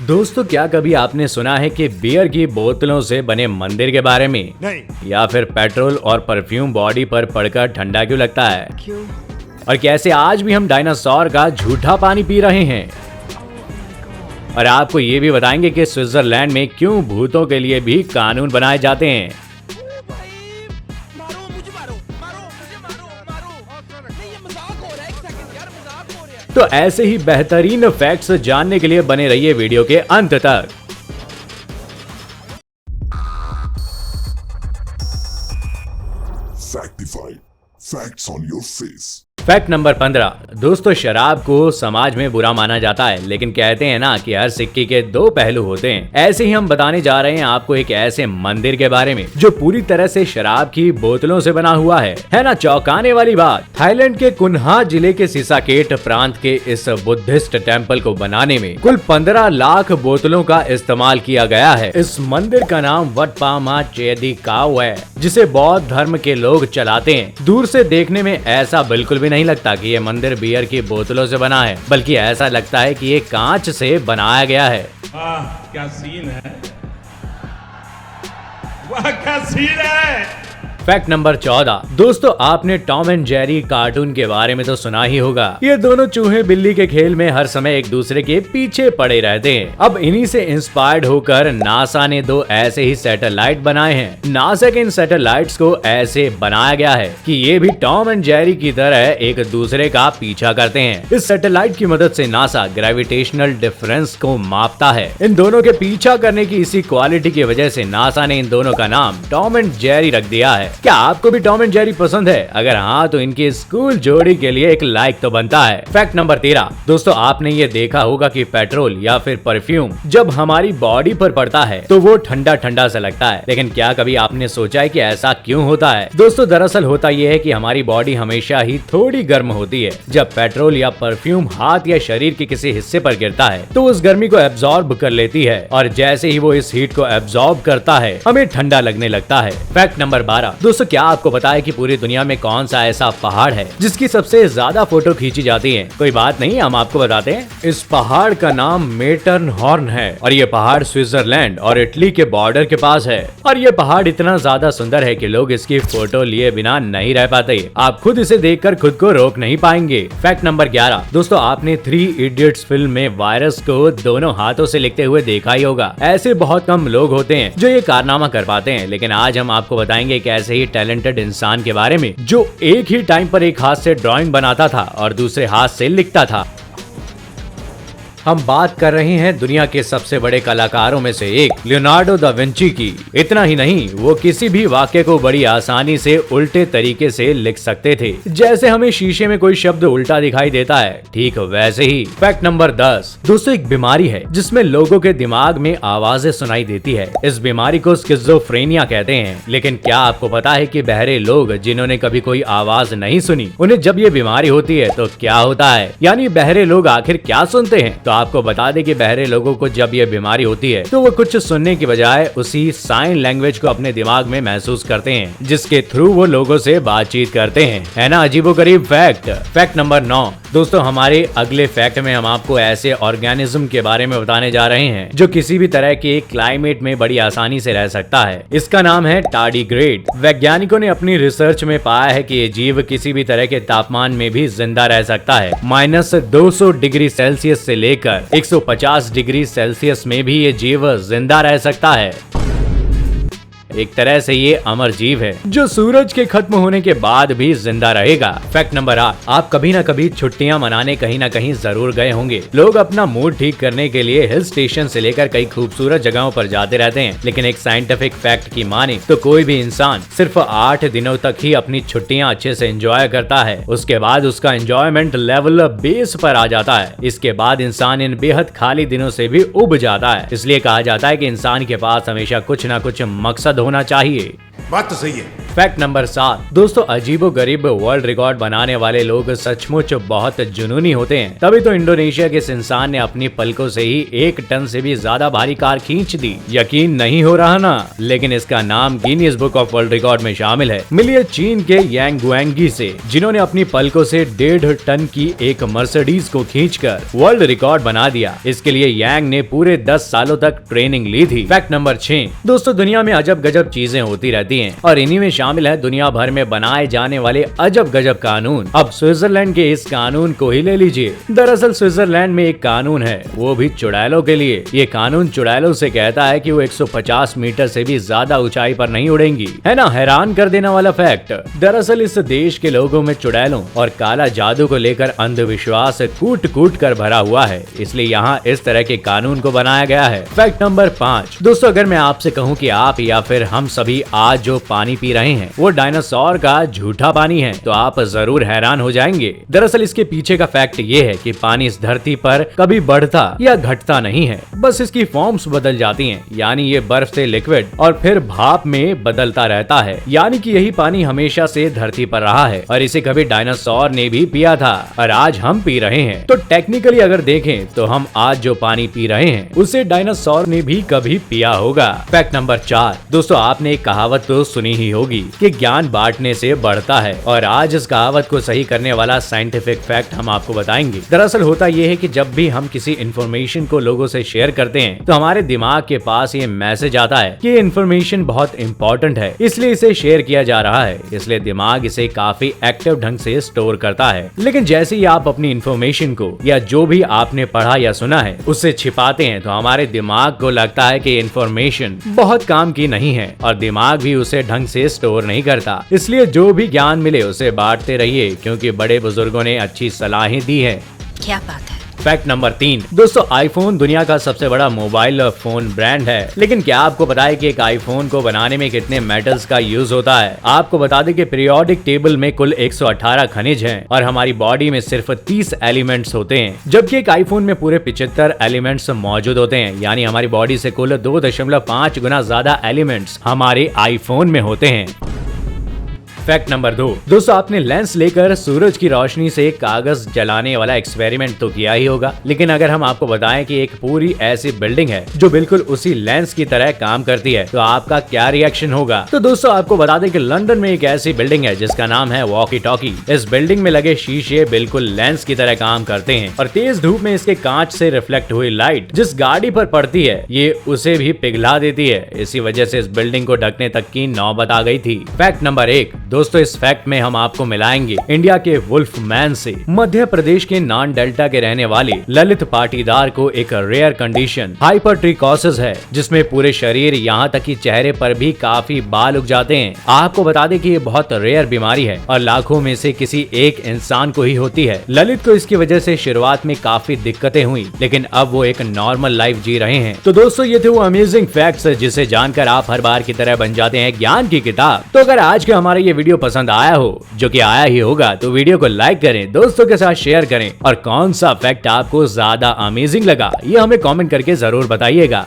दोस्तों, क्या कभी आपने सुना है कि बियर की बोतलों से बने मंदिर के बारे में? नहीं। या फिर पेट्रोल और परफ्यूम बॉडी पर पड़कर ठंडा क्यों लगता है? क्यों? और कैसे आज भी हम डायनासोर का झूठा पानी पी रहे हैं? और आपको ये भी बताएंगे कि स्विट्जरलैंड में क्यों भूतों के लिए भी कानून बनाए जाते हैं। तो ऐसे ही बेहतरीन फैक्ट्स जानने के लिए बने रहिए वीडियो के अंत तक। Factify. Facts on your face. Fact number 15। दोस्तों, शराब को समाज में बुरा माना जाता है, लेकिन कहते हैं ना कि हर सिक्के के दो पहलू होते हैं। ऐसे ही हम बताने जा रहे हैं आपको एक ऐसे मंदिर के बारे में जो पूरी तरह से शराब की बोतलों से बना हुआ है ना चौंकाने वाली बात। थाईलैंड के कुन्हा जिले के सिसाकेट प्रांत के इस बुद्धिस्ट टेम्पल को बनाने में कुल 15 लाख बोतलों का इस्तेमाल किया गया है। इस मंदिर का नाम वट पामा चेदी काव है, जिसे बौद्ध धर्म के लोग चलाते हैं। दूर से देखने में ऐसा बिल्कुल भी नहीं लगता कि ये मंदिर बियर की बोतलों से बना है, बल्कि ऐसा लगता है कि ये कांच से बनाया गया है। क्या सीन है, वाह क्या सीन है। Fact number 14। दोस्तों, आपने टॉम एंड जेरी कार्टून के बारे में तो सुना ही होगा। ये दोनों चूहे बिल्ली के खेल में हर समय एक दूसरे के पीछे पड़े रहते हैं। अब इन्हीं से इंस्पायर्ड होकर नासा ने दो ऐसे ही सैटेलाइट बनाए हैं। नासा के इन सैटेलाइट्स को ऐसे बनाया गया है कि ये भी टॉम एंड जेरी की तरह एक दूसरे का पीछा करते हैं। इस सैटेलाइट की मदद से नासा ग्रेविटेशनल डिफरेंस को मापता है। इन दोनों के पीछा करने की इसी क्वालिटी की वजह से नासा ने इन दोनों का नाम टॉम एंड जेरी रख दिया है। क्या आपको भी टॉम एंड जेरी पसंद है? अगर हाँ, तो इनकी स्कूल जोड़ी के लिए एक लाइक तो बनता है। Fact number 13। दोस्तों, आपने ये देखा होगा कि पेट्रोल या फिर परफ्यूम जब हमारी बॉडी पर पड़ता है तो वो ठंडा ठंडा सा लगता है, लेकिन क्या कभी आपने सोचा है कि ऐसा क्यों होता है? दोस्तों, दरअसल होता ये है कि हमारी बॉडी हमेशा ही थोड़ी गर्म होती है। जब पेट्रोल या परफ्यूम हाथ या शरीर के किसी हिस्से पर गिरता है तो उस गर्मी को एब्जॉर्ब कर लेती है, और जैसे ही वो इस हीट को एब्जॉर्ब करता है, हमें ठंडा लगने लगता है। Fact number 12। दोस्तों, क्या आपको पता है कि पूरी दुनिया में कौन सा ऐसा पहाड़ है जिसकी सबसे ज्यादा फोटो खींची जाती है? कोई बात नहीं, हम आपको बताते हैं। इस पहाड़ का नाम मेटरहॉर्न है, और ये पहाड़ स्विट्जरलैंड और इटली के बॉर्डर के पास है। और ये पहाड़ इतना ज्यादा सुंदर है कि लोग इसकी फोटो लिए बिना नहीं रह पाते। आप खुद इसे देखकर खुद को रोक नहीं पाएंगे। Fact number 11। दोस्तों, आपने 3 इडियट्स फिल्म में वायरस को दोनों हाथों से लिखते हुए देखा ही होगा। ऐसे बहुत कम लोग होते हैं जो ये कारनामा कर पाते हैं, लेकिन आज हम आपको बताएंगे एक ऐसे ही टैलेंटेड इंसान के बारे में जो एक ही टाइम पर एक हाथ से ड्राइंग बनाता था और दूसरे हाथ से लिखता था। हम बात कर रहे हैं दुनिया के सबसे बड़े कलाकारों में से एक लियोनार्डो दा विंची की। इतना ही नहीं, वो किसी भी वाक्य को बड़ी आसानी से उल्टे तरीके से लिख सकते थे। जैसे हमें शीशे में कोई शब्द उल्टा दिखाई देता है, ठीक वैसे ही। Fact number 10। दोस्तों, एक बीमारी है जिसमें लोगों के दिमाग में आवाजें सुनाई देती है। इस बीमारी को स्किज़ोफ्रेनिया कहते हैं। लेकिन क्या आपको पता है कि बहरे लोग जिन्होंने कभी कोई आवाज नहीं सुनी, उन्हें जब ये बीमारी होती है तो क्या होता है? यानी बहरे लोग आखिर क्या सुनते हैं? तो आपको बता दें कि बहरे लोगों को जब ये बीमारी होती है तो वो कुछ सुनने की बजाय उसी साइन लैंग्वेज को अपने दिमाग में महसूस करते हैं, जिसके थ्रू वो लोगों से बातचीत करते हैं। है ना अजीबोगरीब फैक्ट। Fact number 9। दोस्तों, हमारे अगले फैक्ट में हम आपको ऐसे ऑर्गेनिज्म के बारे में बताने जा रहे हैं जो किसी भी तरह के क्लाइमेट में बड़ी आसानी से रह सकता है। इसका नाम है टार्डिग्रेड। वैज्ञानिकों ने अपनी रिसर्च में पाया है कि ये जीव किसी भी तरह के तापमान में भी जिंदा रह सकता है। -200 डिग्री सेल्सियस से लेकर 150 डिग्री सेल्सियस में भी ये जीव जिंदा रह सकता है। एक तरह से ये अमर जीव है जो सूरज के खत्म होने के बाद भी जिंदा रहेगा। Fact number 8। आप कभी न कभी छुट्टियां मनाने कहीं न कहीं जरूर गए होंगे। लोग अपना मूड ठीक करने के लिए हिल स्टेशन से लेकर कई खूबसूरत जगहों पर जाते रहते हैं, लेकिन एक साइंटिफिक फैक्ट की माने तो कोई भी इंसान सिर्फ 8 दिनों तक ही अपनी छुट्टियां अच्छे से एंजॉय करता है। उसके बाद उसका एंजॉयमेंट लेवल बेस पर आ जाता है। इसके बाद इंसान इन बेहद खाली दिनों से भी उब जाता है। इसलिए कहा जाता है कि इंसान के पास हमेशा कुछ न कुछ मकसद होना चाहिए। बात तो सही है। फैक्ट नंबर 7 दोस्तों, अजीबोगरीब वर्ल्ड रिकॉर्ड बनाने वाले लोग सचमुच बहुत जुनूनी होते हैं। तभी तो इंडोनेशिया के इस इंसान ने अपनी पलकों से ही 1 टन से भी ज्यादा भारी कार खींच दी। यकीन नहीं हो रहा ना? लेकिन इसका नाम Guinness book of world record में शामिल है। मिलिए चीन के यांग गुएंगी से, जिन्होंने अपनी पलकों से 1.5 टन की एक मर्सिडीज को खींचकर वर्ल्ड रिकॉर्ड बना दिया। इसके लिए यांग ने पूरे 10 सालों तक ट्रेनिंग ली थी। फैक्ट नंबर 6 दोस्तों, दुनिया में अजब गजब चीजें होती रहती हैं और इन्हीं में शामिल है दुनिया भर में बनाए जाने वाले अजब गजब कानून। अब स्विट्जरलैंड के इस कानून को ही ले लीजिए। दरअसल स्विट्जरलैंड में एक कानून है, वो भी चुड़ैलों के लिए। ये कानून चुड़ैलों से कहता है कि वो 150 मीटर से भी ज्यादा ऊंचाई पर नहीं उड़ेंगी। है ना हैरान कर देने वाला फैक्ट। दरअसल इस देश के लोगों में चुड़ैलों और काला जादू को लेकर अंधविश्वास कूट कूट कर भरा हुआ है, इसलिए यहाँ इस तरह के कानून को बनाया गया है। फैक्ट नंबर 5 दोस्तों, अगर मैं आपसे कहूँ कि आप या फिर हम सभी आज जो पानी पी रहे हैं वो डायनासोर का झूठा पानी है, तो आप जरूर हैरान हो जाएंगे। दरअसल इसके पीछे का फैक्ट ये है कि पानी इस धरती पर कभी बढ़ता या घटता नहीं है, बस इसकी फॉर्म्स बदल जाती हैं। यानी ये बर्फ से लिक्विड और फिर भाप में बदलता रहता है। यानी कि यही पानी हमेशा से धरती पर रहा है और इसे कभी डायनासोर ने भी पिया था और आज हम पी रहे हैं। तो टेक्निकली अगर देखें तो हम आज जो पानी पी रहे हैं उसे डायनासोर ने भी कभी पिया होगा। फैक्ट नंबर 4 दोस्तों, आपने एक कहावत तो सुनी ही होगी कि ज्ञान बांटने से बढ़ता है, और आज इस कहावत को सही करने वाला साइंटिफिक फैक्ट हम आपको बताएंगे। दरअसल होता यह है कि जब भी हम किसी इंफॉर्मेशन को लोगों से शेयर करते हैं तो हमारे दिमाग के पास ये मैसेज आता है कि ये इंफॉर्मेशन बहुत इंपॉर्टेंट है, इसलिए इसे शेयर किया जा रहा है। इसलिए दिमाग इसे काफी एक्टिव ढंग से स्टोर करता है। लेकिन जैसे ही आप अपनी इंफॉर्मेशन को या जो भी आपने पढ़ा या सुना है उससे छिपाते हैं तो हमारे दिमाग को लगता है कि इंफॉर्मेशन बहुत काम की नहीं है और दिमाग भी उसे ढंग से स्टोर नहीं करता। इसलिए जो भी ज्ञान मिले उसे बांटते रहिए, क्योंकि बड़े बुजुर्गों ने अच्छी सलाहें दी है। क्या बात है। फैक्ट नंबर 3 दोस्तों, आईफोन दुनिया का सबसे बड़ा मोबाइल फोन ब्रांड है। लेकिन क्या आपको पता है कि एक आईफोन को बनाने में कितने मेटल्स का यूज होता है? आपको बता दें कि पीरियोडिक टेबल में कुल 118 खनिज हैं और हमारी बॉडी में सिर्फ 30 एलिमेंट्स होते हैं, जबकि एक आईफोन में पूरे 75 एलिमेंट्स मौजूद होते हैं। यानी हमारी बॉडी से कुल 2.5 गुना ज्यादा एलिमेंट्स हमारे आईफोन में होते हैं। फैक्ट नंबर 2 दोस्तों, आपने लेंस लेकर सूरज की रोशनी से कागज जलाने वाला एक्सपेरिमेंट तो किया ही होगा। लेकिन अगर हम आपको बताएं कि एक पूरी ऐसी बिल्डिंग है जो बिल्कुल उसी लेंस की तरह काम करती है, तो आपका क्या रिएक्शन होगा? तो दोस्तों आपको बता दें कि लंदन में एक ऐसी बिल्डिंग है जिसका नाम है वॉकी टॉकी। इस बिल्डिंग में लगे शीशे बिल्कुल लेंस की तरह काम करते हैं और तेज धूप में इसके कांच से रिफ्लेक्ट हुई लाइट जिस गाड़ी पर पड़ती है ये उसे भी पिघला देती है। इसी वजह से इस बिल्डिंग को ढकने तक की नौबत आ गई थी। फैक्ट नंबर 1 दोस्तों, इस फैक्ट में हम आपको मिलाएंगे इंडिया के वुल्फ मैन से। मध्य प्रदेश के नान डेल्टा के रहने वाले ललित पाटीदार को एक रेयर कंडीशन हाइपरट्रिकोसिस है, जिसमें पूरे शरीर यहाँ तक कि चेहरे पर भी काफी बाल उग जाते हैं। आपको बता दें कि ये बहुत रेयर बीमारी है और लाखों में से किसी एक इंसान को ही होती है। ललित को इसकी वजह से शुरुआत में काफी दिक्कतें हुई, लेकिन अब वो एक नॉर्मल लाइफ जी रहे हैं। तो दोस्तों ये थे वो अमेजिंग फैक्ट्स जिसे जानकर आप हर बार की तरह बन जाते हैं ज्ञान की किताब। तो अगर आज का हमारा ये वीडियो पसंद आया हो, जो कि आया ही होगा, तो वीडियो को लाइक करें, दोस्तों के साथ शेयर करें और कौन सा फैक्ट आपको ज्यादा अमेजिंग लगा ये हमें कमेंट करके जरूर बताइएगा।